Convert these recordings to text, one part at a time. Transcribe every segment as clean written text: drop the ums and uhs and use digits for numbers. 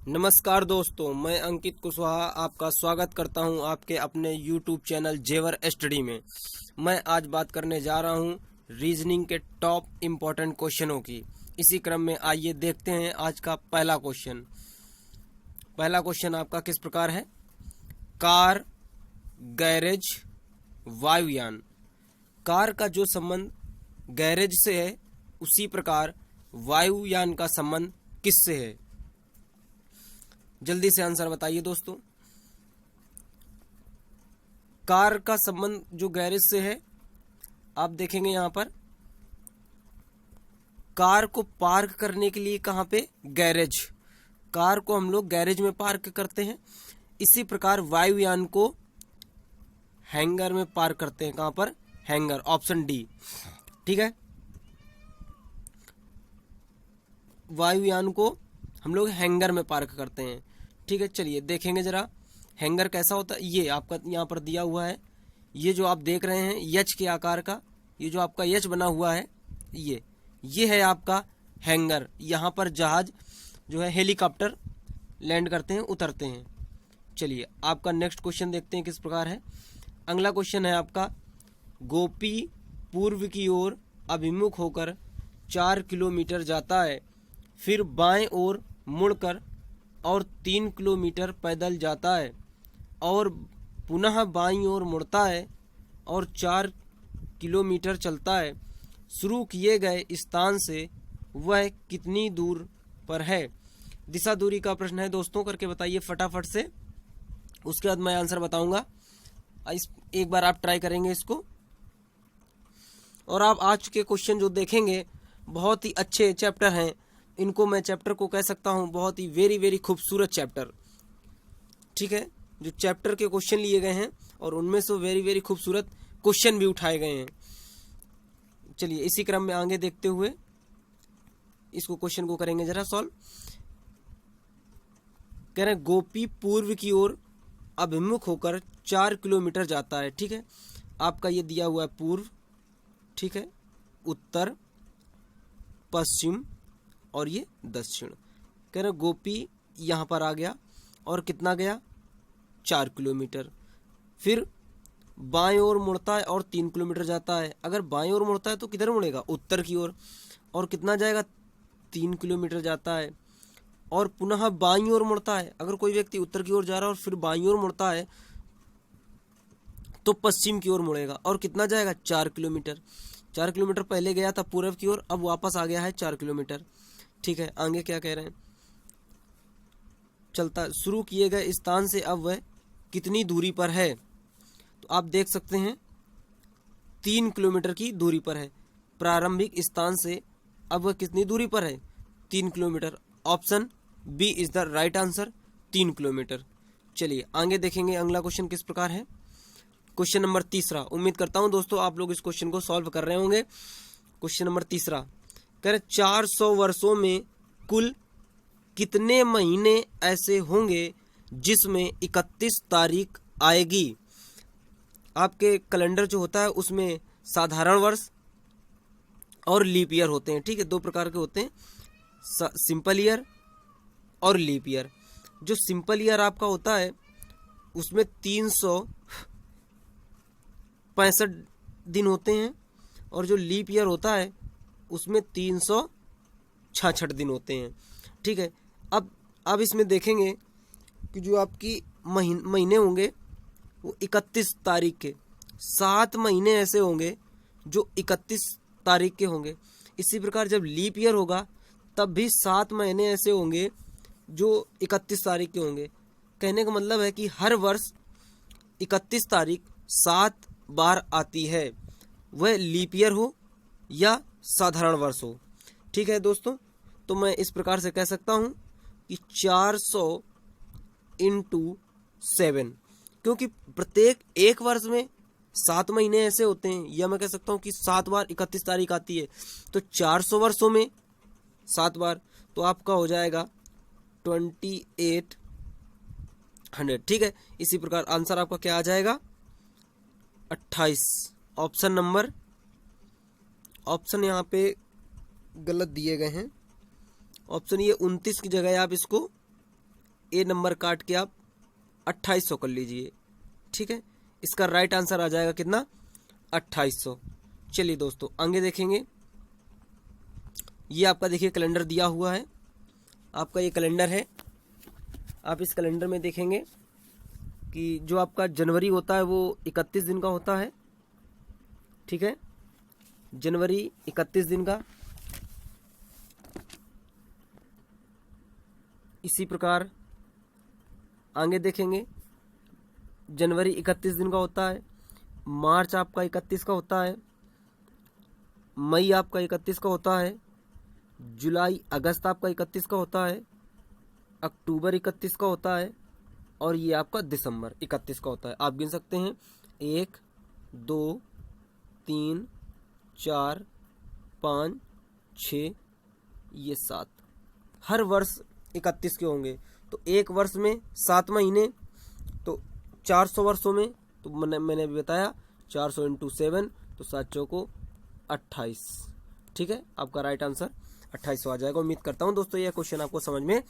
नमस्कार दोस्तों, मैं अंकित कुशवाहा आपका स्वागत करता हूं आपके अपने YouTube चैनल जेवर स्टडी में। मैं आज बात करने जा रहा हूं रीजनिंग के टॉप इम्पोर्टेंट क्वेश्चनों की। इसी क्रम में आइए देखते हैं आज का पहला क्वेश्चन। पहला क्वेश्चन आपका किस प्रकार है? कार, गैरेज, वायुयान। कार का जो संबंध गैरेज से है, उसी प्रकार वायुयान का संबंध किससे है? जल्दी से आंसर बताइए दोस्तों। कार का संबंध जो गैरेज से है, आप देखेंगे यहाँ पर कार को पार्क करने के लिए कहाँ पे? गैरेज। कार को हम लोग गैरेज में पार्क करते हैं। इसी प्रकार वायुयान को हैंगर में पार्क करते हैं। कहाँ पर? हैंगर। Option D. ठीक है, वायुयान को हम लोग हैंगर में पार्क करते हैं। ठीक है, चलिए देखेंगे जरा हैंगर कैसा होता है। ये आपका यहाँ पर दिया हुआ है, ये जो आप देख रहे हैं यच के आकार का, ये जो आपका यच बना हुआ है, ये है आपका हैंगर। यहाँ पर जहाज जो है हेलीकॉप्टर लैंड करते हैं, उतरते हैं। चलिए आपका नेक्स्ट क्वेश्चन देखते हैं किस प्रकार है। अगला क्वेश्चन है आपका, गोपी पूर्व की ओर अभिमुख होकर 4 किलोमीटर जाता है, फिर बाएं ओर मुड़कर और 3 किलोमीटर पैदल जाता है और पुनः बाईं ओर मुड़ता है और 4 किलोमीटर चलता है। शुरू किए गए स्थान से वह कितनी दूर पर है? दिशा दूरी का प्रश्न है दोस्तों, करके बताइए फटाफट से। उसके बाद मैं आंसर बताऊंगा। एक बार आप ट्राई करेंगे इसको। और आप आज के क्वेश्चन जो देखेंगे बहुत ही अच्छे चैप्टर हैं। इनको मैं चैप्टर को कह सकता हूं बहुत ही वेरी खूबसूरत चैप्टर। ठीक है, जो चैप्टर के क्वेश्चन लिए गए हैं और उनमें से वेरी खूबसूरत क्वेश्चन भी उठाए गए हैं। चलिए इसी क्रम में आगे देखते हुए इसको क्वेश्चन को करेंगे जरा सॉल्व। कह रहे हैं गोपी पूर्व की ओर अभिमुख होकर 4 किलोमीटर जाता है। ठीक है, आपका ये दिया हुआ है पूर्व, ठीक है, उत्तर, पश्चिम और ये दक्षिण। कह रहे गोपी यहाँ पर आ गया और कितना गया? 4 किलोमीटर। फिर बाएं ओर मुड़ता है और 3 किलोमीटर जाता है। अगर बाएं ओर मुड़ता है तो किधर मुड़ेगा? उत्तर की ओर। और कितना जाएगा? 3 किलोमीटर जाता है। और पुनः बाईं ओर मुड़ता है। अगर कोई व्यक्ति उत्तर की ओर जा रहा है और फिर बाईं ओर मुड़ता है तो पश्चिम की ओर मुड़ेगा। और कितना जाएगा? 4 किलोमीटर। 4 किलोमीटर पहले गया था पूर्व की ओर, अब वापस आ गया है 4 किलोमीटर। ठीक है, आगे क्या कह रहे हैं? चलता शुरू किए गए स्थान से अब वह कितनी दूरी पर है? तो आप देख सकते हैं 3 किलोमीटर की दूरी पर है। प्रारंभिक स्थान से अब वह कितनी दूरी पर है? 3 kilometre. Option B is the right answer, 3 kilometre. चलिए आगे देखेंगे अगला क्वेश्चन किस प्रकार है। क्वेश्चन नंबर तीसरा। उम्मीद करता हूं दोस्तों आप लोग इस क्वेश्चन को सॉल्व कर रहे होंगे। क्वेश्चन नंबर तीसरा कह रहे 400 वर्षों में कुल कितने महीने ऐसे होंगे जिसमें 31 तारीख आएगी? आपके कैलेंडर जो होता है उसमें साधारण वर्ष और लीप ईयर होते हैं। ठीक है, 2 प्रकार के होते हैं, सिंपल ईयर और लीप ईयर। जो सिंपल ईयर आपका होता है उसमें 365 दिन होते हैं और जो लीप ईयर होता है उसमें 366 दिन होते हैं। ठीक है, अब इसमें देखेंगे कि जो आपकी महीने होंगे वो 31 तारीख के, 7 महीने ऐसे होंगे जो 31 तारीख के होंगे। इसी प्रकार जब लीप ईयर होगा तब भी 7 महीने ऐसे होंगे जो 31 तारीख के होंगे। कहने का मतलब है कि हर वर्ष 31 तारीख 7 बार आती है, वह लीप ईयर हो या साधारण वर्ष हो। ठीक है दोस्तों, तो मैं इस प्रकार से कह सकता हूं कि 400 × 7, क्योंकि प्रत्येक एक वर्ष में 7 महीने ऐसे होते हैं, या मैं कह सकता हूं कि 7 बार 31 तारीख आती है, तो 400 वर्षों में 7 बार, तो आपका हो जाएगा 2800। ठीक है, इसी प्रकार आंसर आपका क्या आ जाएगा? 28। ऑप्शन यहाँ पे गलत दिए गए हैं। ऑप्शन ये 29 की जगह आप इसको ए नंबर काट के आप 2800 कर लीजिए। ठीक है, इसका राइट आंसर आ जाएगा कितना, 2800। चलिए दोस्तों आगे देखेंगे। ये आपका देखिए कैलेंडर दिया हुआ है, आपका ये कैलेंडर है। आप इस कैलेंडर में देखेंगे कि जो आपका जनवरी होता है वो 31 दिन का होता है। ठीक है, जनवरी 31 दिन का। इसी प्रकार आगे देखेंगे, जनवरी 31 दिन का होता है, मार्च आपका 31 का होता है, मई आपका 31 का होता है, जुलाई अगस्त आपका 31 का होता है, अक्टूबर 31 का होता है, और ये आपका दिसंबर 31 का होता है। आप गिन सकते हैं 1 2 3 4 5 6 ये 7। हर वर्ष 31 के होंगे, तो एक वर्ष में 7 महीने, तो 400 वर्षों में, तो मैंने भी बताया 400 × 7, तो 7 चौको 28। ठीक है, आपका राइट आंसर 2800 आ जाएगा। उम्मीद करता हूँ दोस्तों यह क्वेश्चन आपको समझ में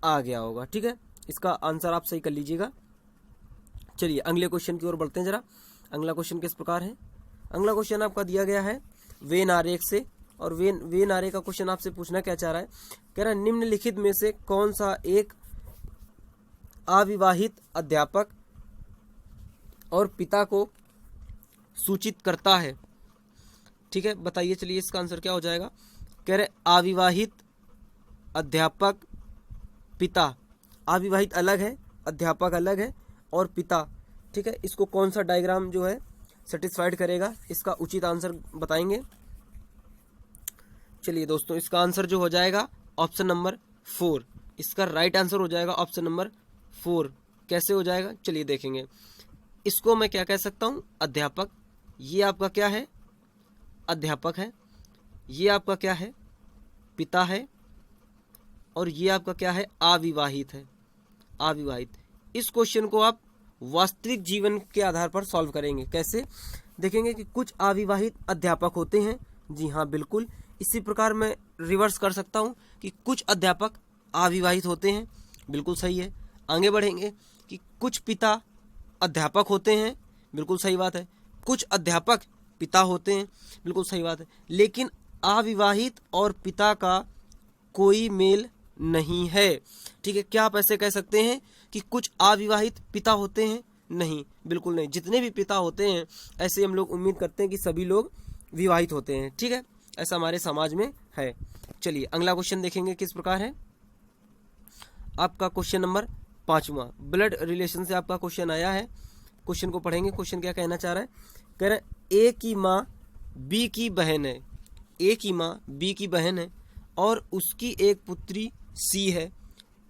आ गया होगा। ठीक है, इसका आंसर आप सही कर लीजिएगा। चलिए अगले क्वेश्चन की ओर बढ़ते हैं जरा। अगला क्वेश्चन किस प्रकार है। अगला क्वेश्चन आपका दिया गया है वेन आरेख से, और वेन आरेख का क्वेश्चन आपसे पूछना क्या चाह रहा है, कह रहा है निम्नलिखित में से कौन सा एक अविवाहित अध्यापक और पिता को सूचित करता है। ठीक है, बताइए। चलिए इसका आंसर क्या हो जाएगा। कह रहे अविवाहित अध्यापक पिता, अविवाहित अलग है, अध्यापक अलग है, और पिता। ठीक है, इसको कौन सा डायग्राम जो है सेटिस्फाइड करेगा, इसका उचित आंसर बताएंगे। चलिए दोस्तों इसका आंसर जो हो जाएगा ऑप्शन नंबर 4, इसका राइट आंसर हो जाएगा ऑप्शन नंबर 4। कैसे हो जाएगा चलिए देखेंगे। इसको मैं क्या कह सकता हूँ, अध्यापक। ये आपका क्या है, अध्यापक है। ये आपका क्या है, पिता है। और ये आपका क्या है, अविवाहित है, अविवाहित। इस क्वेश्चन को आप वास्तविक जीवन के आधार पर सॉल्व करेंगे। कैसे देखेंगे कि कुछ अविवाहित अध्यापक होते हैं। जी हाँ बिल्कुल। इसी प्रकार मैं रिवर्स कर सकता हूँ कि कुछ अध्यापक अविवाहित होते हैं, बिल्कुल सही है। आगे बढ़ेंगे कि कुछ पिता अध्यापक होते हैं, बिल्कुल सही बात है। कुछ अध्यापक पिता होते हैं, बिल्कुल सही बात है। लेकिन अविवाहित और पिता का कोई मेल नहीं है। ठीक है, क्या आप ऐसे कह सकते हैं कि कुछ अविवाहित पिता होते हैं? नहीं, बिल्कुल नहीं। जितने भी पिता होते हैं ऐसे हम लोग उम्मीद करते हैं कि सभी लोग विवाहित होते हैं। ठीक है, ऐसा हमारे समाज में है। चलिए अगला क्वेश्चन देखेंगे किस प्रकार है। आपका क्वेश्चन नंबर 5वां, ब्लड रिलेशन से आपका क्वेश्चन आया है। क्वेश्चन को पढ़ेंगे। क्वेश्चन क्या कहना चाह रहा है, कह रहा है ए की माँ बी की बहन है। ए की माँ बी की बहन है और उसकी एक पुत्री सी है।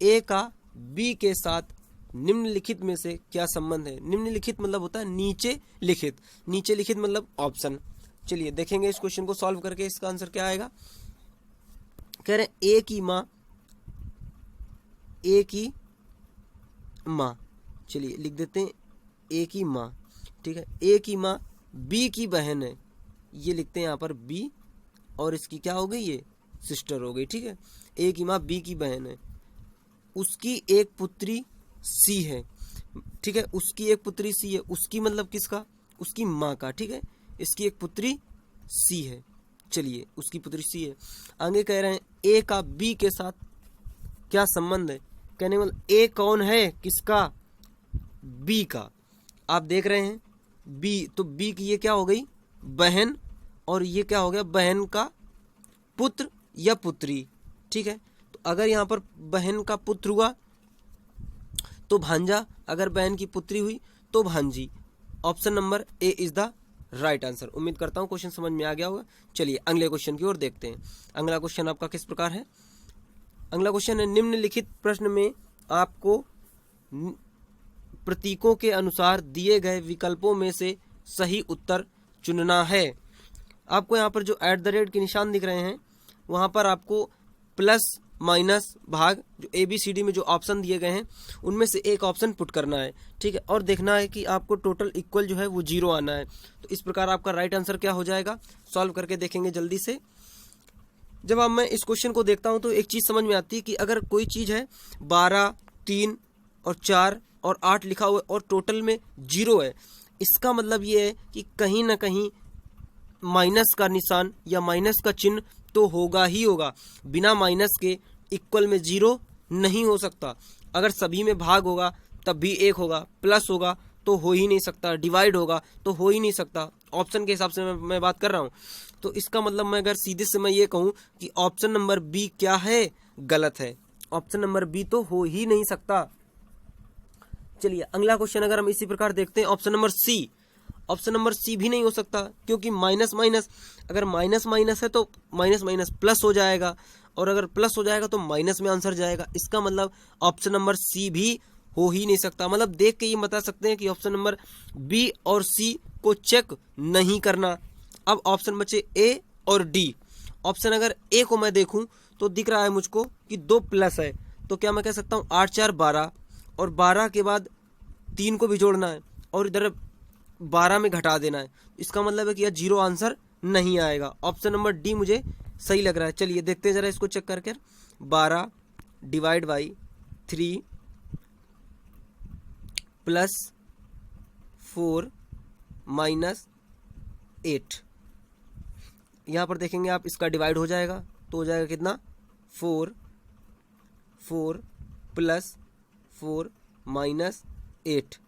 ए का बी के साथ निम्नलिखित में से क्या संबंध है। निम्नलिखित मतलब होता है नीचे लिखित, नीचे लिखित मतलब ऑप्शन। चलिए देखेंगे इस क्वेश्चन को सॉल्व करके इसका आंसर क्या आएगा। कह रहे हैं ए की माँ, ए की माँ, चलिए लिख देते हैं ए की माँ। ठीक है, ए की माँ बी की बहन है, ये लिखते हैं यहाँ पर बी, और इसकी क्या हो गई, ये सिस्टर हो गई। ठीक है, ए की माँ बी की बहन है, उसकी एक पुत्री सी है। ठीक है, उसकी एक पुत्री सी है, उसकी मतलब किसका, उसकी माँ का। ठीक है, इसकी एक पुत्री सी है। चलिए उसकी पुत्री सी है। आगे कह रहे हैं ए का बी के साथ क्या संबंध है। कहने मतलब ए कौन है, किसका, बी का। आप देख रहे हैं बी, तो बी की ये क्या हो गई, बहन, और ये क्या हो गया, बहन का पुत्र या पुत्री। ठीक है, तो अगर यहाँ पर बहन का पुत्र हुआ तो भांजा, अगर बहन की पुत्री हुई तो भांजी। Option number A is the right answer. उम्मीद करता हूँ क्वेश्चन समझ में आ गया होगा। चलिए अगले क्वेश्चन की ओर देखते हैं। अगला क्वेश्चन आपका किस प्रकार है। अगला क्वेश्चन है निम्नलिखित प्रश्न में आपको प्रतीकों के अनुसार दिए गए विकल्पों में से सही उत्तर चुनना है। आपको यहाँ पर जो @ के निशान दिख रहे हैं वहाँ पर आपको प्लस माइनस भाग जो ABCD में जो ऑप्शन दिए गए हैं उनमें से एक ऑप्शन पुट करना है। ठीक है, और देखना है कि आपको टोटल इक्वल जो है वो 0 आना है। तो इस प्रकार आपका राइट आंसर क्या हो जाएगा, सॉल्व करके देखेंगे जल्दी से। जब मैं इस क्वेश्चन को देखता हूं तो एक चीज़ समझ में आती है कि अगर कोई चीज़ है 12, 3 और 4 और 8 लिखा हुआ है और टोटल में 0 है। इसका मतलब ये है कि कहीं ना कहीं माइनस का निशान या माइनस का चिन्ह तो होगा ही होगा। बिना माइनस के इक्वल में 0 नहीं हो सकता। अगर सभी में भाग होगा तब भी 1 होगा, प्लस होगा तो हो ही नहीं सकता, डिवाइड होगा तो हो ही नहीं सकता। ऑप्शन के हिसाब से मैं बात कर रहा हूँ। तो इसका मतलब मैं अगर सीधे से मैं ये कहूँ कि ऑप्शन नंबर बी क्या है, गलत है। ऑप्शन नंबर बी तो हो ही नहीं सकता। चलिए अगला क्वेश्चन अगर हम इसी प्रकार देखते हैं, option number C. Option number C भी नहीं हो सकता, क्योंकि माइनस माइनस, अगर माइनस माइनस है तो माइनस माइनस प्लस हो जाएगा, और अगर प्लस हो जाएगा तो माइनस में आंसर जाएगा। इसका मतलब ऑप्शन नंबर सी भी हो ही नहीं सकता। मतलब देख के ये बता सकते हैं कि ऑप्शन नंबर बी और सी को चेक नहीं करना। अब ऑप्शन बचे ए और डी। ऑप्शन अगर ए को मैं देखूं तो दिख रहा है मुझको कि 2 प्लस है, तो क्या मैं कह सकता हूँ 8 4 12, और 12 के बाद 3 को भी जोड़ना है और इधर 12 में घटा देना है। इसका मतलब है कि यह 0 आंसर नहीं आएगा। ऑप्शन नंबर डी मुझे सही लग रहा है। चलिए देखते हैं जरा इसको चेक करके। 12 डिवाइड बाई 3 प्लस 4 माइनस 8, यहाँ पर देखेंगे आप, इसका डिवाइड हो जाएगा तो हो जाएगा कितना, 4 plus 4 minus 8,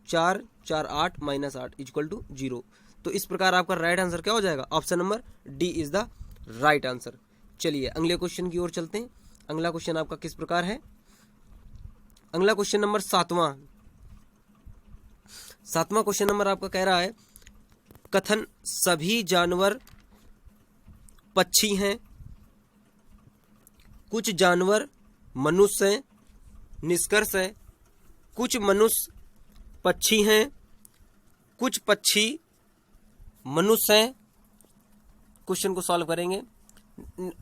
4 4 8 minus 8 equal to 0। तो इस प्रकार आपका राइट आंसर क्या हो जाएगा, option number D is the right answer. चलिए अगले क्वेश्चन की ओर चलते हैं। अगला क्वेश्चन आपका किस प्रकार है, अगला क्वेश्चन नंबर 7वां क्वेश्चन नंबर आपका कह रहा है, कथन सभी जानवर पक्षी हैं, कुछ जानवर मनुष्य हैं। निष्कर्ष है कुछ मनुष्य पक्षी हैं, कुछ पक्षी मनुष्य हैं। क्वेश्चन को सॉल्व करेंगे।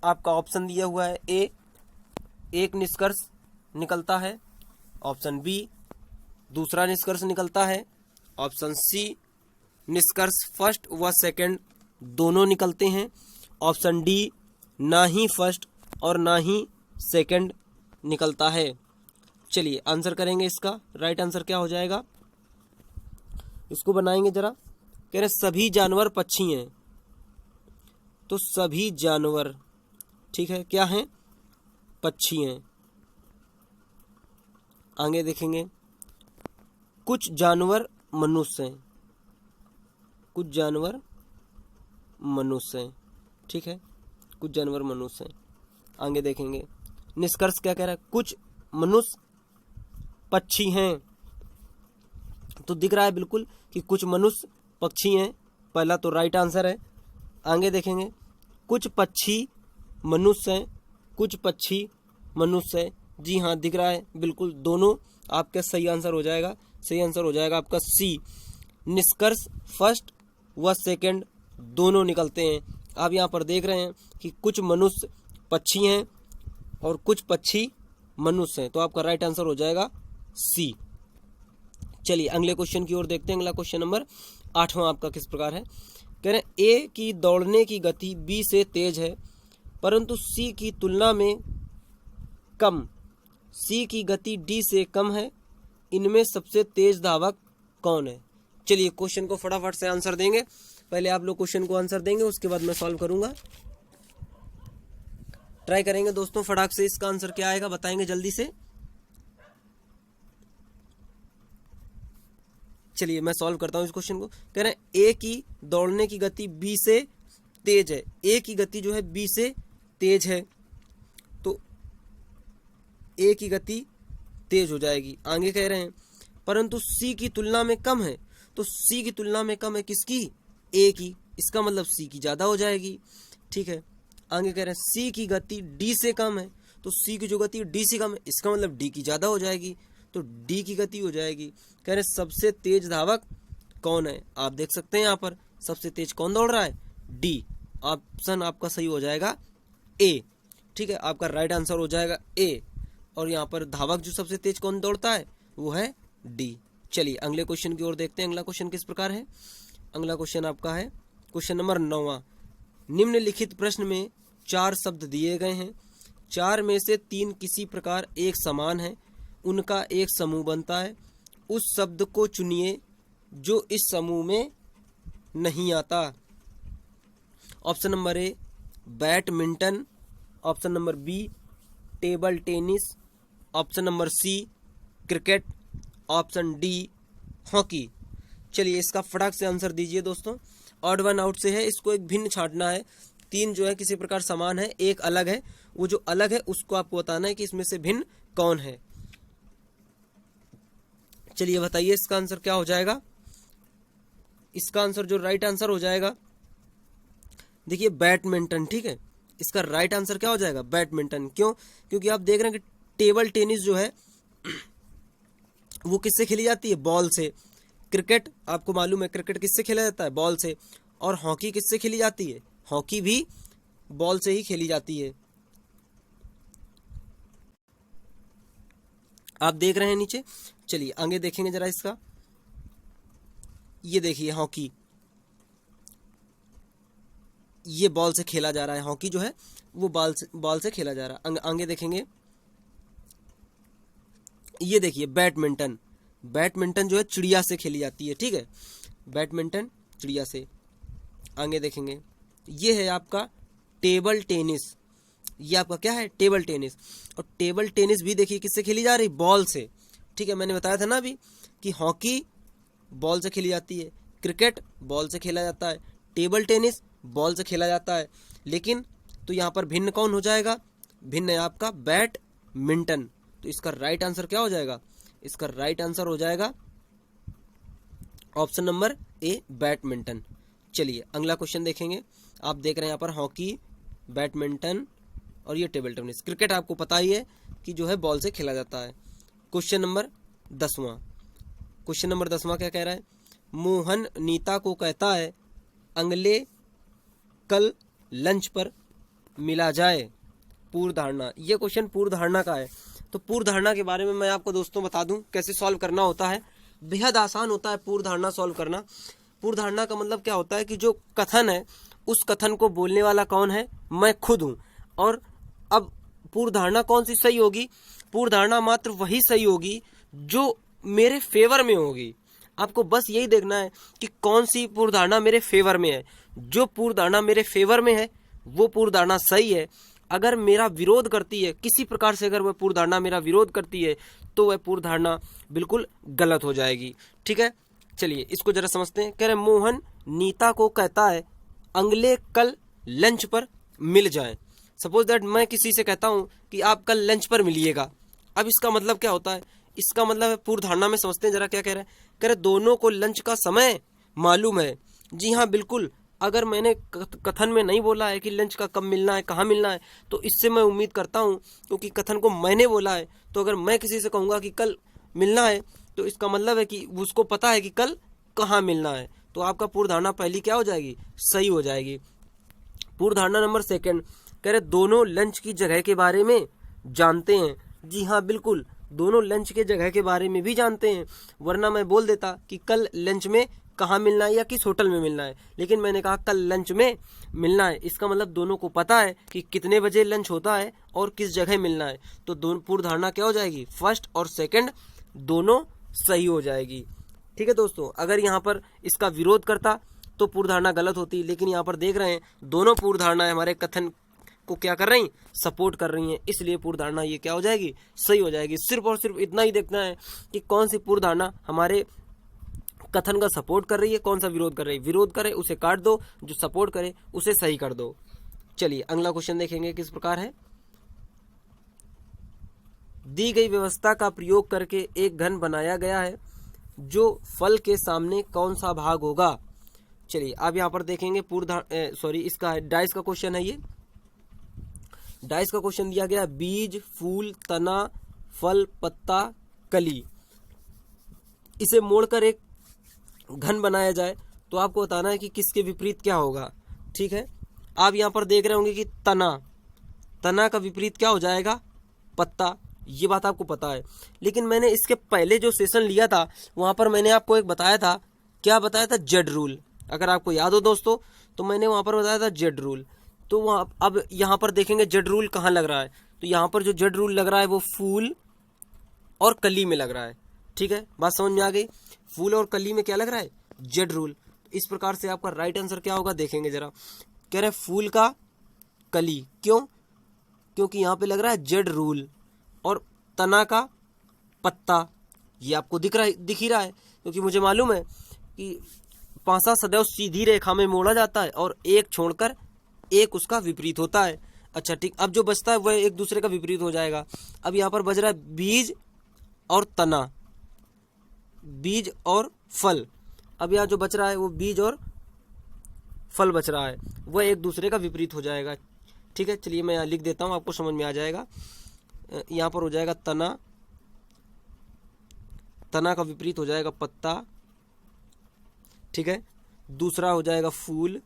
आपका ऑप्शन दिया हुआ है ए, एक निष्कर्ष निकलता है। ऑप्शन बी, दूसरा निष्कर्ष निकलता है। ऑप्शन सी, निष्कर्ष फर्स्ट व सेकंड दोनों निकलते हैं। ऑप्शन डी, ना ही फर्स्ट और ना ही सेकंड निकलता है। चलिए आंसर करेंगे इसका। राइट आंसर क्या हो जाएगा, इसको बनाएंगे जरा। कह रहे सभी जानवर पक्षी हैं, तो सभी जानवर ठीक है क्या हैं, पक्षी हैं। आगे देखेंगे, कुछ जानवर मनुष्य हैं, कुछ जानवर मनुष्य हैं, ठीक है, कुछ जानवर मनुष्य हैं। आगे देखेंगे निष्कर्ष क्या कह रहा है, कुछ मनुष्य पक्षी हैं। तो दिख रहा है बिल्कुल कि कुछ मनुष्य पक्षी हैं, पहला तो राइट आंसर है। आगे देखेंगे, कुछ पक्षी मनुष्य हैं, कुछ पक्षी मनुष्य हैं। जी हाँ दिख रहा है बिल्कुल, दोनों आपका सही आंसर हो जाएगा। सही आंसर हो जाएगा आपका सी, निष्कर्ष फर्स्ट व सेकंड दोनों निकलते हैं। आप यहाँ पर देख रहे हैं कि कुछ मनुष्य पक्षी हैं और कुछ पक्षी मनुष्य हैं, तो आपका राइट आंसर हो जाएगा सी। चलिए अगले क्वेश्चन की ओर देखते हैं। अगला क्वेश्चन नंबर 8वां आपका किस प्रकार है, कह रहे हैं ए की दौड़ने की गति बी से तेज है परंतु सी की तुलना में कम, सी की गति डी से कम है, इनमें सबसे तेज धावक कौन है। चलिए क्वेश्चन को फटाफट से आंसर देंगे। पहले आप लोग क्वेश्चन को आंसर देंगे, उसके बाद मैं सॉल्व करूंगा। ट्राई करेंगे दोस्तों, फटाक से इसका आंसर क्या आएगा बताएंगे जल्दी से। चलिए मैं सॉल्व करता हूं इस क्वेश्चन को। कह रहे हैं ए की दौड़ने की गति बी से तेज है, ए की गति जो है बी से तेज है, तो ए की गति तेज हो जाएगी। आगे कह रहे हैं परंतु सी की तुलना में कम है, तो सी की तुलना में कम है किसकी, ए की, इसका मतलब सी की ज्यादा हो जाएगी। ठीक है, आगे कह रहे हैं सी की गति डी से कम है, तो सी की जो गति डी से कम है, इसका मतलब डी की ज्यादा हो जाएगी, तो डी की गति हो जाएगी। कह रहे सबसे तेज धावक कौन है, आप देख सकते हैं यहाँ पर सबसे तेज कौन दौड़ रहा है, डी। ऑप्शन आपका सही हो जाएगा ए। ठीक है, आपका राइट आंसर हो जाएगा ए, और यहाँ पर धावक जो सबसे तेज कौन दौड़ता है वो है डी। चलिए अगले क्वेश्चन की ओर देखते हैं। अगला क्वेश्चन किस प्रकार है, अगला क्वेश्चन आपका है क्वेश्चन नंबर 9वां। निम्नलिखित प्रश्न में 4 शब्द दिए गए हैं, 4 में से 3 किसी प्रकार एक समान है, उनका एक समूह बनता है। उस शब्द को चुनिए जो इस समूह में नहीं आता। Option number A badminton, option number B table tennis, option number C cricket, option D hockey. चलिए इसका फटाक से आंसर दीजिए दोस्तों। ऑड वन आउट से है, इसको एक भिन्न छांटना है। 3 जो है किसी प्रकार समान है, एक अलग है। वो जो अलग है उसको आपको बताना है कि इसमें से भिन्न कौन है। चलिए बताइए इसका आंसर क्या हो जाएगा। इसका आंसर जो राइट आंसर हो जाएगा, देखिए बैडमिंटन। ठीक है, इसका राइट आंसर क्या हो जाएगा, बैडमिंटन। क्यों? क्योंकि आप देख रहे हैं कि टेबल टेनिस जो है वो किससे खेली जाती है, बॉल से। क्रिकेट आपको मालूम है, क्रिकेट किससे खेला जाता है, बॉल से। और हॉकी किससे खेली जाती है, हॉकी भी बॉल से ही खेली जाती है। आप देख रहे हैं नीचे। चलिए आगे देखेंगे जरा इसका। ये देखिए हॉकी, ये बॉल से खेला जा रहा है। हॉकी जो है वो बॉल से खेला जा रहा है। आगे देखेंगे, ये देखिए बैडमिंटन। बैडमिंटन जो है चिड़िया से खेली जाती है। ठीक है, बैडमिंटन चिड़िया से। आगे देखेंगे, ये है आपका टेबल टेनिस। ये आपका क्या है, टेबल टेनिस। और टेबल टेनिस भी देखिए किससे खेली जा रही, बॉल से। ठीक है, मैंने बताया था ना अभी कि हॉकी बॉल से खेली जाती है, क्रिकेट बॉल से खेला जाता है, टेबल टेनिस बॉल से खेला जाता है। लेकिन तो यहाँ पर भिन्न कौन हो जाएगा, भिन्न है आपका बैडमिंटन। तो इसका राइट आंसर क्या हो जाएगा, इसका राइट आंसर हो जाएगा ऑप्शन नंबर ए बैडमिंटन। चलिए अगला क्वेश्चन देखेंगे। आप देख रहे हैं यहाँ पर हॉकी, बैडमिंटन और ये टेबल टेनिस। क्रिकेट आपको पता ही है कि जो है बॉल से खेला जाता है। क्वेश्चन नंबर 10वां। क्वेश्चन नंबर 10वां क्या कह रहा है, मोहन नीता को कहता है अगले कल लंच पर मिला जाए। पूर्व धारणा, ये क्वेश्चन पूर्व धारणा का है। तो पूर्व धारणा के बारे में मैं आपको दोस्तों बता दूं कैसे सॉल्व करना होता है। बेहद आसान होता है पूर्व धारणा सॉल्व करना। पूर्व धारणा का मतलब क्या होता है कि जो कथन है उस कथन को बोलने वाला कौन है, मैं खुद हूं। और अब पूर्व धारणा कौन सी सही होगी, पूर्व धारणा मात्र वही सही होगी जो मेरे फेवर में होगी। आपको बस यही देखना है कि कौन सी पूर्व धारणा मेरे फेवर में है। जो पूर्व धारणा मेरे फेवर में है वो पूर्व धारणा सही है। अगर मेरा विरोध करती है किसी प्रकार से, अगर वह पूर्व धारणा मेरा विरोध करती है तो वह पूर्व धारणा बिल्कुल गलत हो जाएगी। ठीक है, चलिए इसको जरा समझते हैं। कह रहे मोहन नीता को कहता है अगले कल लंच पर मिल जाएं। सपोज दैट मैं किसी से कहता हूं कि आप कल लंच पर मिलिएगा। अब इसका मतलब क्या होता है, इसका मतलब है पूर्व धारणा में समझते हैं जरा क्या कह रहा है। कह रहे दोनों को लंच का समय मालूम है। जी हाँ बिल्कुल, अगर मैंने कथन में नहीं बोला है कि लंच का कब मिलना है, कहाँ मिलना है, तो इससे मैं उम्मीद करता हूँ क्योंकि कथन को मैंने बोला है। तो अगर मैं किसी से कहूँगा कि कल मिलना है तो इसका मतलब है कि उसको पता है कि कल कहाँ मिलना है। तो आपका पूर्व धारणा पहली क्या हो जाएगी, सही हो जाएगी। पूर्व धारणा नंबर 2 कह रहे दोनों लंच की जगह के बारे में जानते हैं। जी हाँ बिल्कुल, दोनों लंच के जगह के बारे में भी जानते हैं, वरना मैं बोल देता कि कल लंच में कहाँ मिलना है या किस होटल में मिलना है। लेकिन मैंने कहा कल लंच में मिलना है, इसका मतलब दोनों को पता है कि कितने बजे लंच होता है और किस जगह मिलना है। तो दोनों पूर्व धारणा क्या हो जाएगी, फर्स्ट और सेकंड दोनों सही हो जाएगी। ठीक है दोस्तों, अगर यहाँ पर इसका विरोध करता तो पूर्व धारणा गलत होती। लेकिन यहाँ पर देख रहे हैं दोनों पूर्व धारणाएं हमारे कथन को क्या कर रही, सपोर्ट कर रही हैं, इसलिए पूर्व धारणा ये क्या हो जाएगी, सही हो जाएगी। सिर्फ और सिर्फ इतना ही देखना है कि कौन सी पूर्व धारणा हमारे कथन का सपोर्ट कर रही है, कौन सा विरोध कर रही है। विरोध करे उसे काट दो, जो सपोर्ट करे उसे सही कर दो। चलिए अगला क्वेश्चन देखेंगे किस प्रकार है। दी गई व्यवस्था का प्रयोग करके एक घन बनाया गया है, जो फल के सामने कौन सा भाग होगा। चलिए अब यहाँ पर देखेंगे इसका डाइस का क्वेश्चन है। ये डाइस का क्वेश्चन दिया गया बीज, फूल, तना, फल, पत्ता, कली। इसे मोड़कर एक घन बनाया जाए तो आपको बताना है कि किसके विपरीत क्या होगा। ठीक है, आप यहाँ पर देख रहे होंगे कि तना का विपरीत क्या हो जाएगा, पत्ता। ये बात आपको पता है। लेकिन मैंने इसके पहले जो सेशन लिया था वहां पर मैंने आपको एक बताया था, क्या बताया था, जेड रूल। अगर आपको याद हो दोस्तों तो मैंने वहां पर बताया था जेड रूल। तो वहां अब यहाँ पर देखेंगे जेड रूल कहाँ लग रहा है। तो यहाँ पर जो जेड रूल लग रहा है वो फूल और कली में लग रहा है। ठीक है, बात समझ में आ गई। फूल और कली में क्या लग रहा है, जेड रूल। इस प्रकार से आपका राइट आंसर क्या होगा, देखेंगे जरा। कह रहे फूल का कली, क्यों, क्योंकि यहाँ पे लग रहा है जेड रूल। और तना का पत्ता, ये आपको दिख ही रहा है, क्योंकि मुझे मालूम है कि पांसा सदैव सीधी रेखा में मोड़ा जाता है और एक छोड़कर एक उसका विपरीत होता है। अच्छा ठीक, अब जो बचता है वह एक दूसरे का विपरीत हो जाएगा। अब यहाँ पर बच रहा है बीज और तना, बीज और फल। अब यहाँ जो बच रहा है वो बीज और फल बच रहा है, वह एक दूसरे का विपरीत हो जाएगा। ठीक है, चलिए मैं यहाँ लिख देता हूँ, आपको समझ में आ जाएगा। यहाँ पर हो जाएगा तना, तना का विपरीत हो जाएगा पत्ता। ठीक है, दूसरा हो जाएगा फूल,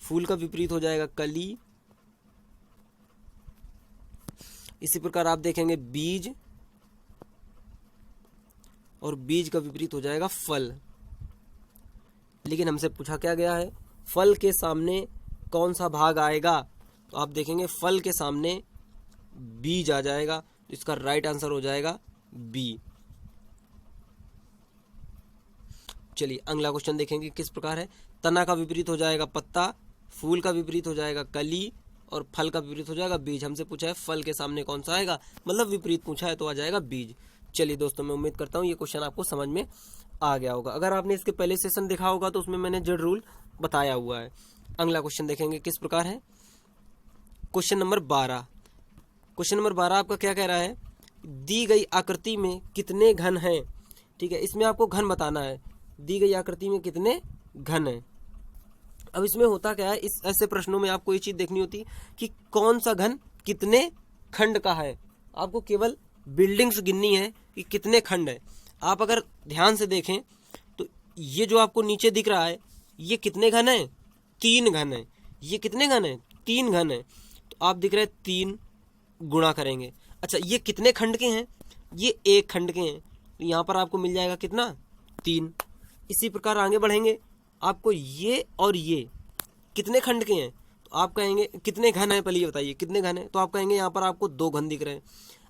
फूल का विपरीत हो जाएगा कली। इसी प्रकार आप देखेंगे बीज, और बीज का विपरीत हो जाएगा फल। लेकिन हमसे पूछा क्या गया है, फल के सामने कौन सा भाग आएगा, तो आप देखेंगे फल के सामने बीज आ जाएगा, तो इसका राइट आंसर हो जाएगा बी। चलिए अगला क्वेश्चन देखेंगे किस प्रकार है। तना का विपरीत हो जाएगा पत्ता, फूल का विपरीत हो जाएगा कली, और फल का विपरीत हो जाएगा बीज। हमसे पूछा है फल के सामने कौन सा आएगा, मतलब विपरीत पूछा है तो आ जाएगा बीज। चलिए दोस्तों, मैं उम्मीद करता हूँ ये क्वेश्चन आपको समझ में आ गया होगा। अगर आपने इसके पहले सेशन देखा होगा तो उसमें मैंने जेड रूल बताया हुआ है। अगला क्वेश्चन देखेंगे किस प्रकार है। Question number 12। क्वेश्चन नंबर 12 आपका क्या कह रहा है, दी गई आकृति में कितने घन हैं। ठीक है, इसमें आपको घन बताना है, दी गई आकृति में कितने घन हैं। अब इसमें होता क्या है, इस ऐसे प्रश्नों में आपको ये चीज देखनी होती है कि कौन सा घन कितने खंड का है। आपको केवल बिल्डिंग्स गिननी है कि कितने खंड है। आप अगर ध्यान से देखें तो ये जो आपको नीचे दिख रहा है, ये कितने घन है, 3 घन है। ये कितने घन है, 3 घन है। तो आप दिख रहे हैं 3 गुणा करेंगे। अच्छा, ये कितने खंड के हैं, ये 1 खंड के हैं, तो यहाँ पर आपको मिल जाएगा कितना, 3। इसी प्रकार आगे बढ़ेंगे, आपको ये और ये कितने खंड के हैं, तो आप कहेंगे कितने घन है, पहले ये बताइए कितने घन है, तो आप कहेंगे यहाँ पर आपको 2 घन दिख रहे हैं।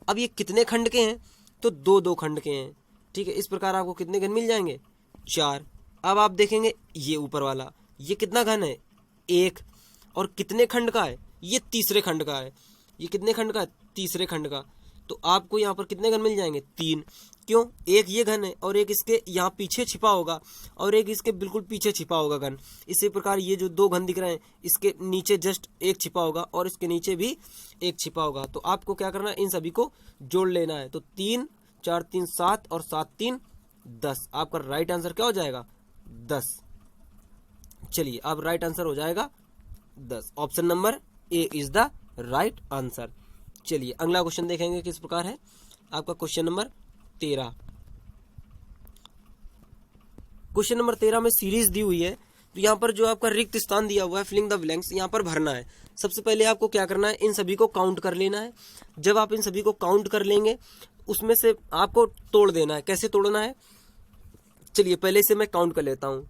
अब ये कितने खंड के हैं, तो 2 खंड के हैं। ठीक है, इस प्रकार आपको कितने घन मिल जाएंगे, 4। अब आप देखेंगे ये ऊपर वाला, ये कितना घन है, 1, और कितने खंड का है, ये तीसरे खंड का है। ये कितने खंड का है, तीसरे खंड का। तो आपको यहाँ पर कितने घन मिल जाएंगे, 3। क्यों, एक ये घन है और एक इसके यहाँ पीछे छिपा होगा और एक इसके बिल्कुल पीछे छिपा होगा घन। इसी प्रकार ये जो 2 घन दिख रहे हैं, इसके नीचे जस्ट एक छिपा होगा और इसके नीचे भी एक छिपा होगा। तो आपको क्या करना है, इन सभी को जोड़ लेना है। तो 3 4 3 7 और 7 3 10। आपका राइट आंसर क्या हो जाएगा, 10। चलिए अब राइट आंसर हो जाएगा 10। Option number A is the right answer. चलिए अगला क्वेश्चन देखेंगे किस प्रकार है। आपका क्वेश्चन नंबर 13। क्वेश्चन नंबर 13 में सीरीज दी हुई है, तो यहाँ पर जो आपका रिक्त स्थान दिया हुआ है, फिलिंग द ब्लैंक्स, यहाँ पर भरना है। सबसे पहले आपको क्या करना है, इन सभी को काउंट कर लेना है। जब आप इन सभी को काउंट कर लेंगे, उसमें से आपको तोड़ देना है। कैसे तोड़ना है, चलिए पहले से मैं काउंट कर लेता हूँ।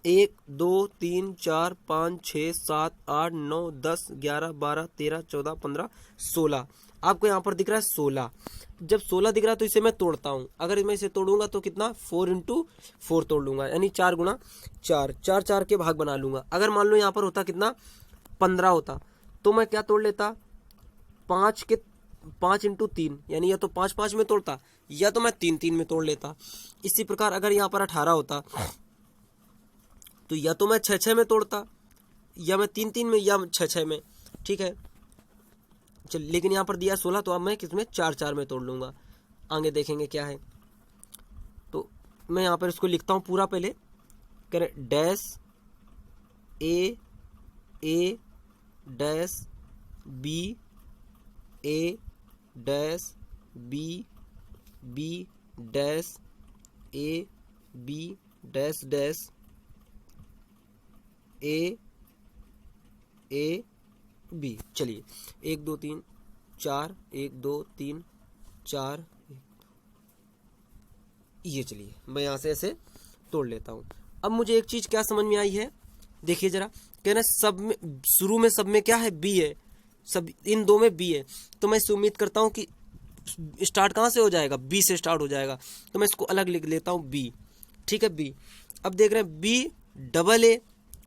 1 2 3 4 5 6 7 8 9 10 11 12 13 14 15 16। आपको यहाँ पर दिख रहा है 16। जब 16 दिख रहा है तो इसे मैं तोड़ता हूँ। अगर मैं इसे तोड़ूंगा तो कितना, 4 × 4 तोड़ लूंगा, यानी 4 × 4, 4 4 के भाग बना लूंगा। अगर मान लो यहाँ पर होता कितना, 15 होता, तो मैं क्या तोड़ लेता, 5 × 3, यानी या तो 5 5 में तोड़ता या तो मैं 3 3 में तोड़ लेता। इसी प्रकार अगर यहाँ पर 18 होता तो या तो मैं 6 6 में तोड़ता, या मैं 3 3 में, या 6 6 में। ठीक है, चल, लेकिन यहाँ पर दिया 16, तो अब मैं किसमें, 4 4 में तोड़ लूंगा। आगे देखेंगे क्या है। तो मैं यहाँ पर इसको लिखता हूँ पूरा। पहले करें dash A dash B, A dash B, B dash A, B dash dash A B. चलिए 1 2 3 4, 1 2 3 4, ये चलिए मैं यहाँ से ऐसे तोड़ लेता हूँ। अब मुझे एक चीज क्या समझ में आई है, देखिए जरा, कहना सब में, शुरू में सब में क्या है, बी है, सब इन दो में बी है, तो मैं इससे उम्मीद करता हूँ कि स्टार्ट कहाँ से हो जाएगा, बी से स्टार्ट हो जाएगा, तो मैं इसको अलग लिख लेता हूँ बी। ठीक है, बी। अब देख रहे हैं बी डबल ए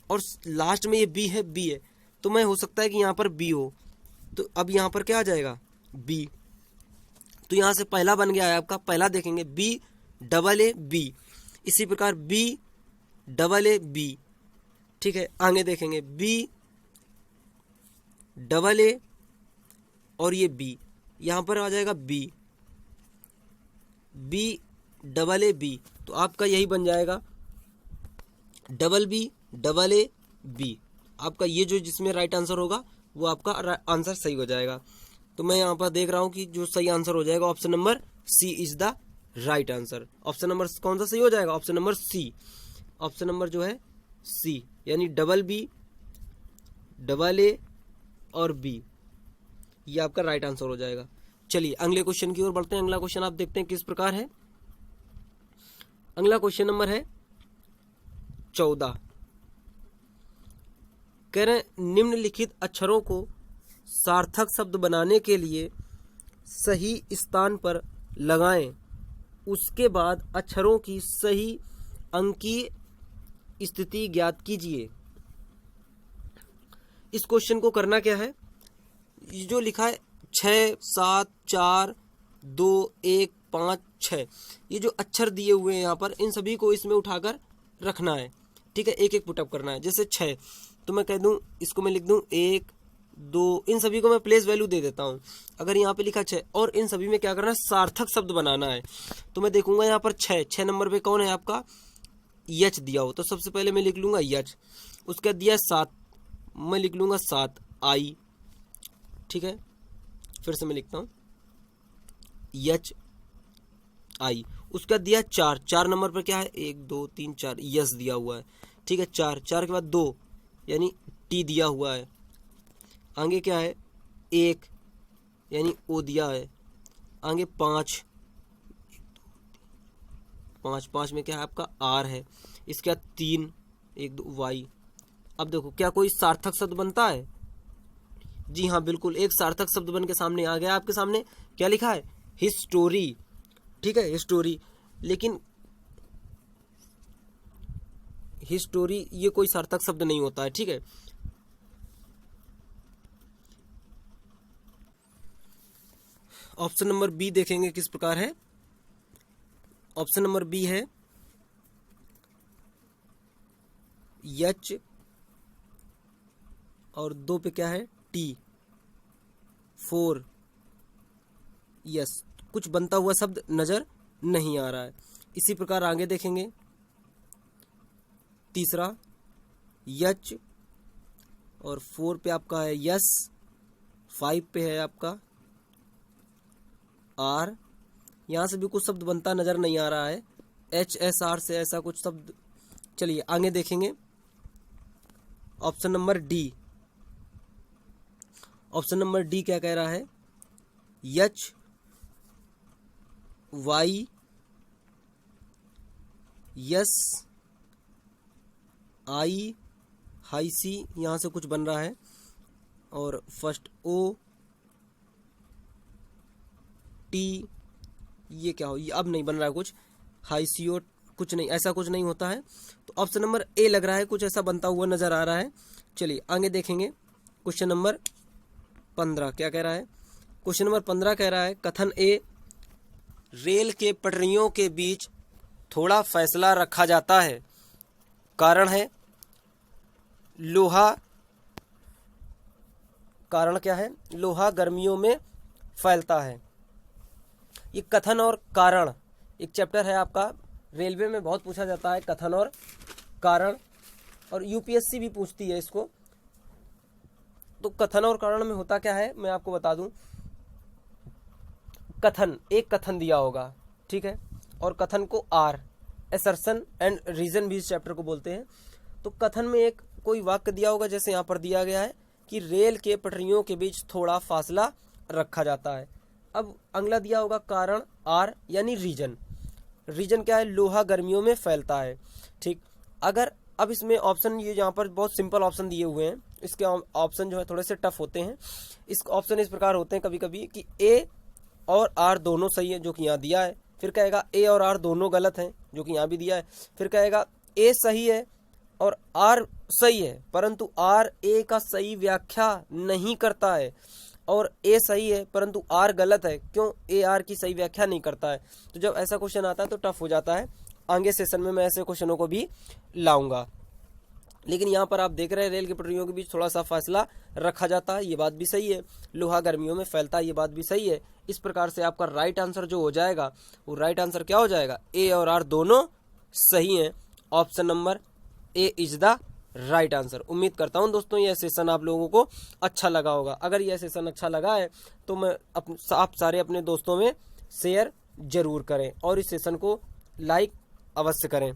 और लास्ट में ये बी है, बी है, तो मैं हो सकता है कि यहाँ पर बी हो, तो अब यहाँ पर क्या आ जाएगा, बी। तो यहाँ से पहला बन गया है आपका, पहला देखेंगे बी डबल ए बी, इसी प्रकार बी डबल ए बी। ठीक है, आगे देखेंगे बी डबल ए और ये बी, यहाँ पर आ जाएगा B, B double A B, तो आपका यही बन जाएगा डबल ए बी। आपका ये जो जिसमें राइट आंसर होगा वो आपका आंसर सही हो जाएगा। तो मैं यहाँ पर देख रहा हूँ कि जो सही आंसर हो जाएगा option number C is the right answer. Option number कौन सा सही हो जाएगा, option number C, option number जो है सी, यानी डबल बी डबल ए और बी, ये आपका राइट आंसर हो जाएगा। चलिए अगले क्वेश्चन की ओर बढ़ते हैं। अगला क्वेश्चन आप देखते हैं किस प्रकार है। अगला क्वेश्चन नंबर है 14। कह रहे हैं निम्नलिखित अक्षरों को सार्थक शब्द बनाने के लिए सही स्थान पर लगाएं, उसके बाद अक्षरों की सही अंकीय स्थिति ज्ञात कीजिए। इस क्वेश्चन को करना क्या है, ये जो लिखा है 6 7 4 2 1 5 6, ये जो अक्षर दिए हुए हैं यहाँ पर, इन सभी को इसमें उठाकर रखना है। ठीक है, एक एक पुटअप करना है। जैसे 6 तो मैं कह दूं, इसको मैं लिख दूं 1 2, इन सभी को मैं प्लेस वैल्यू दे देता हूं। अगर यहाँ पे लिखा 6 और इन सभी में क्या करना है, सार्थक शब्द बनाना है, तो मैं देखूंगा यहाँ पर 6 नंबर पे कौन है आपका, यच दिया हो, तो सबसे पहले मैं लिख लूंगा यच। उसका दिया 7, मैं लिख लूंगा 7 आई। ठीक है, फिर से मैं लिखता हूँ यच आई। उसका दिया 4 नंबर पर क्या है, 1 2 3 4 यस दिया हुआ है। ठीक है, 4 के बाद 2 यानी टी दिया हुआ है। आगे क्या है, 1 यानी ओ दिया है। आगे 5 में क्या है आपका आर है। इसके बाद 3 1 2 वाई। अब देखो क्या कोई सार्थक शब्द बनता है, जी हाँ बिल्कुल, एक सार्थक शब्द बन के सामने आ गया। आपके सामने क्या लिखा है, हिस्टोरी। ठीक है, हिस्टोरी, लेकिन हिस्टोरी ये कोई सार्थक शब्द नहीं होता है। ठीक है, ऑप्शन नंबर बी देखेंगे किस प्रकार है। ऑप्शन नंबर बी है यच और 2 पे क्या है टी, 4 यस, कुछ बनता हुआ शब्द नजर नहीं आ रहा है। इसी प्रकार आगे देखेंगे, तीसरा यच और 4 पे आपका है यस, 5 पे है आपका आर। यहाँ से भी कुछ शब्द बनता नजर नहीं आ रहा है, एच एस आर से ऐसा कुछ शब्द। चलिए आगे देखेंगे, option number D. Option number D क्या कह रहा है, यच वाई यस आई हाई सी, यहाँ से कुछ बन रहा है, और फर्स्ट ओ टी, ये क्या हो, ये अब नहीं बन रहा है कुछ, हाई सी ओ कुछ नहीं, ऐसा कुछ नहीं होता है। तो ऑप्शन नंबर ए लग रहा है, कुछ ऐसा बनता हुआ नजर आ रहा है। चलिए आगे देखेंगे, क्वेश्चन नंबर 15 क्या कह रहा है। क्वेश्चन नंबर 15 कह रहा है, कथन ए, रेल के पटरियों के बीच थोड़ा फैसला रखा जाता है, कारण है लोहा। कारण क्या है, लोहा गर्मियों में फैलता है। ये कथन और कारण एक चैप्टर है आपका, रेलवे में बहुत पूछा जाता है कथन और कारण, और यूपीएससी भी पूछती है इसको। तो कथन और कारण में होता क्या है मैं आपको बता दूं। कथन, एक कथन दिया होगा, ठीक है, और कथन को आर, एसर्शन एंड रीजन भी इस चैप्टर को बोलते हैं। तो कथन में एक कोई वाक्य दिया होगा, जैसे यहाँ पर दिया गया है कि रेल के पटरियों के बीच थोड़ा फासला रखा जाता है। अब अगला दिया होगा कारण आर यानी रीजन। रीजन क्या है, लोहा गर्मियों में फैलता है। ठीक, अगर अब इसमें ऑप्शन, ये यहाँ पर बहुत सिंपल ऑप्शन दिए हुए हैं, इसके ऑप्शन जो है थोड़े से टफ होते हैं। इस ऑप्शन इस प्रकार होते हैं कभी कभी कि ए और आर दोनों सही है, जो कि यहाँ दिया है। फिर कहेगा ए और आर दोनों गलत हैं, जो कि यहाँ भी दिया है। फिर कहेगा ए सही है और आर सही है, परंतु आर ए का सही व्याख्या नहीं करता है, और ए सही है परंतु आर गलत है, क्यों? ए आर की सही व्याख्या नहीं करता है। तो जब ऐसा क्वेश्चन आता है तो टफ हो जाता है। आगे सेशन में मैं ऐसे क्वेश्चनों को भी लाऊंगा। लेकिन यहाँ पर आप देख रहे हैं रेल की पटरियों के बीच थोड़ा सा फासला रखा जाता है, ये बात भी सही है। लोहा गर्मियों में फैलता है, ये बात भी सही है। इस प्रकार से आपका राइट आंसर जो हो जाएगा, वो राइट आंसर क्या हो जाएगा? ए और आर दोनों सही हैं। Option number A is the right answer. उम्मीद करता हूं दोस्तों यह सेशन आप लोगों को अच्छा लगा होगा। अगर यह सेशन अच्छा लगा है तो मैं आप सारे अपने दोस्तों में शेयर जरूर करें और इस सेशन को लाइक अवश्य करें।